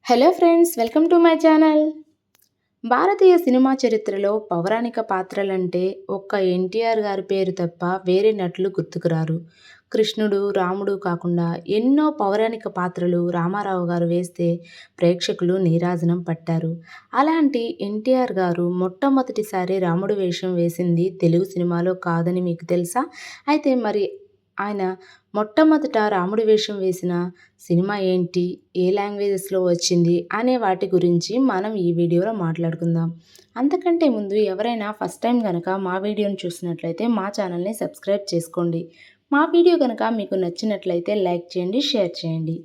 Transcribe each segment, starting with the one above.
Hello friends, welcome to my channel. Bharatiya cinema చరిత్రలో పౌరాణిక పాత్రలంటే ఒక్క ఎన్టీఆర్ గారి పేరు తప్ప వేరే నటులు గుర్తుకురారు. కృష్ణుడు, రాముడు కాకుండా ఎన్నో పౌరాణిక పాత్రలు రామారావు గారు వేస్తే ప్రేక్షకులు నీరాజనం పట్టారు. అలాంటి ఎన్టీఆర్ గారు మొట్టమొదటిసారి రాముడు వేషం వేసింది తెలుగు సినిమాలో కాదని మీకు తెలుసా? అయితే మరి ఆయన మొట్టమొదట రాముడి వేషం వేసిన సినిమా ఏంటి? ఏ లాంగ్వేజెస్‌లో వచ్చింది? అనే వాటి గురించి మనం ఈ వీడియోలో మాట్లాడుకుందాం. అంతకంటే ముందు ఎవరైనా ఫస్ట్ టైం గనక మా వీడియోని చూసినట్లయితే మా ఛానల్‌ని సబ్స్క్రైబ్ చేసుకోండి. మా వీడియో గనక మీకు నచ్చినట్లయితే లైక్ చేయండి, షేర్ చేయండి.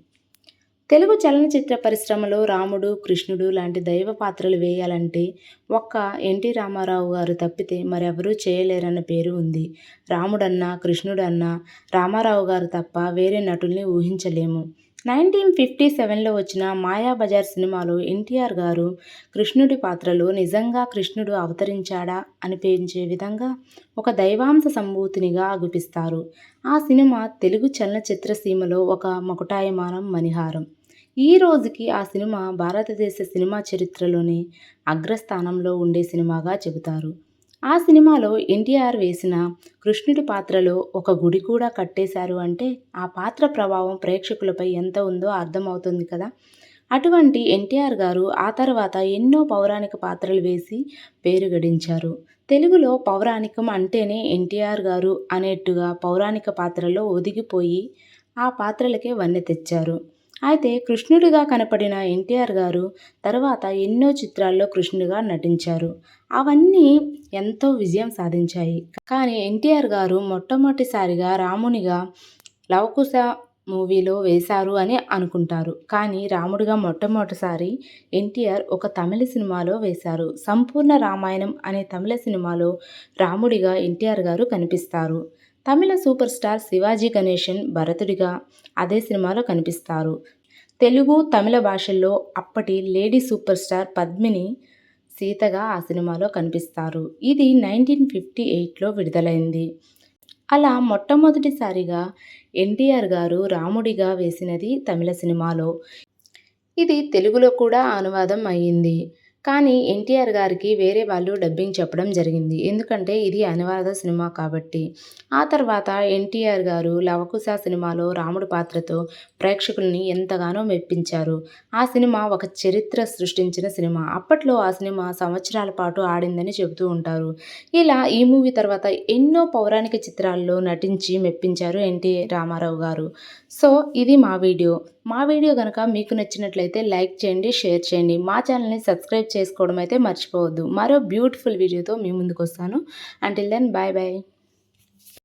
తెలుగు చలనచిత్ర పరిశ్రమలో రాముడు, కృష్ణుడు లాంటి దైవ పాత్రలు వేయాలంటే ఒక్క ఎన్టీ రామారావు గారు తప్పితే మరెవరూ చేయలేరన్న పేరు ఉంది. రాముడన్నా, కృష్ణుడన్నా రామారావు గారు తప్ప వేరే నటుల్ని ఊహించలేము. 1957లో వచ్చిన మాయాబజార్ సినిమాలో ఎన్టీఆర్ గారు కృష్ణుడి పాత్రలో నిజంగా కృష్ణుడు అవతరించాడా అనిపించే విధంగా ఒక దైవాంశ సంభూతినిగా అగుపిస్తారు. ఆ సినిమా తెలుగు చలనచిత్ర సీమలో ఒక మకుటాయమానం మణిహారం. ఈ రోజుకి ఆ సినిమా భారతదేశ సినిమా చరిత్రలోనే అగ్రస్థానంలో ఉండే సినిమాగా చెబుతారు. ఆ సినిమాలో ఎన్టీఆర్ వేసిన కృష్ణుడి పాత్రలో ఒక గుడి కూడా కట్టేశారు అంటే ఆ పాత్ర ప్రభావం ప్రేక్షకులపై ఎంత ఉందో అర్థమవుతుంది కదా. అటువంటి ఎన్టీఆర్ గారు ఆ తర్వాత ఎన్నో పౌరాణిక పాత్రలు వేసి పేరు గడించారు. తెలుగులో పౌరాణికం అంటేనే ఎన్టీఆర్ గారు అనేట్టుగా పౌరాణిక పాత్రలో ఒదిగిపోయి ఆ పాత్రలకే వన్నె తెచ్చారు. అయితే కృష్ణుడిగా కనపడిన ఎన్టీఆర్ గారు తర్వాత ఎన్నో చిత్రాల్లో కృష్ణుడిగా నటించారు. అవన్నీ ఎంతో విజయం సాధించాయి. కానీ ఎన్టీఆర్ గారు మొట్టమొదటిసారిగా రామునిగా లవకుశ మూవీలో వేశారు అని అనుకుంటారు. కానీ రాముడిగా మొట్టమొదటిసారి ఎన్టీఆర్ ఒక తమిళ సినిమాలో వేశారు. సంపూర్ణ రామాయణం అనే తమిళ సినిమాలో రాముడిగా ఎన్టీఆర్ గారు కనిపిస్తారు. తమిళ సూపర్ స్టార్ శివాజీ గణేశన్ భరతుడిగా అదే సినిమాలో కనిపిస్తారు. తెలుగు, తమిళ భాషల్లో అప్పటి లేడీ సూపర్ స్టార్ పద్మిని సీతగా ఆ సినిమాలో కనిపిస్తారు. ఇది 1958లో విడుదలైంది. అలా మొట్టమొదటిసారిగా ఎన్టీఆర్ గారు రాముడిగా వేసినది తమిళ సినిమాలో. ఇది తెలుగులో కూడా అనువాదం అయ్యింది. కానీ ఎన్టీఆర్ గారికి వేరే వాళ్ళు డబ్బింగ్ చెప్పడం జరిగింది. ఎందుకంటే ఇది అనువాద సినిమా కాబట్టి. ఆ తర్వాత ఎన్టీఆర్ గారు లవకుశ సినిమాలో రాముడి పాత్రతో ప్రేక్షకుల్ని ఎంతగానో మెప్పించారు. ఆ సినిమా ఒక చరిత్ర సృష్టించిన సినిమా. అప్పట్లో ఆ సినిమా సంవత్సరాల పాటు ఆడిందని చెబుతూ ఉంటారు. ఇలా ఈ మూవీ తర్వాత ఎన్నో పౌరాణిక చిత్రాల్లో నటించి మెప్పించారు ఎన్టీ రామారావు గారు. సో ఇది మా వీడియో. మా వీడియో కనుక మీకు నచ్చినట్లయితే లైక్ చేయండి, షేర్ చేయండి. మా ఛానల్ని సబ్స్క్రైబ్ చేసుకోవడం అయితే మర్చిపోవద్దు. మరో బ్యూటిఫుల్ వీడియోతో మీ ముందుకు వస్తాను. Until then bye bye.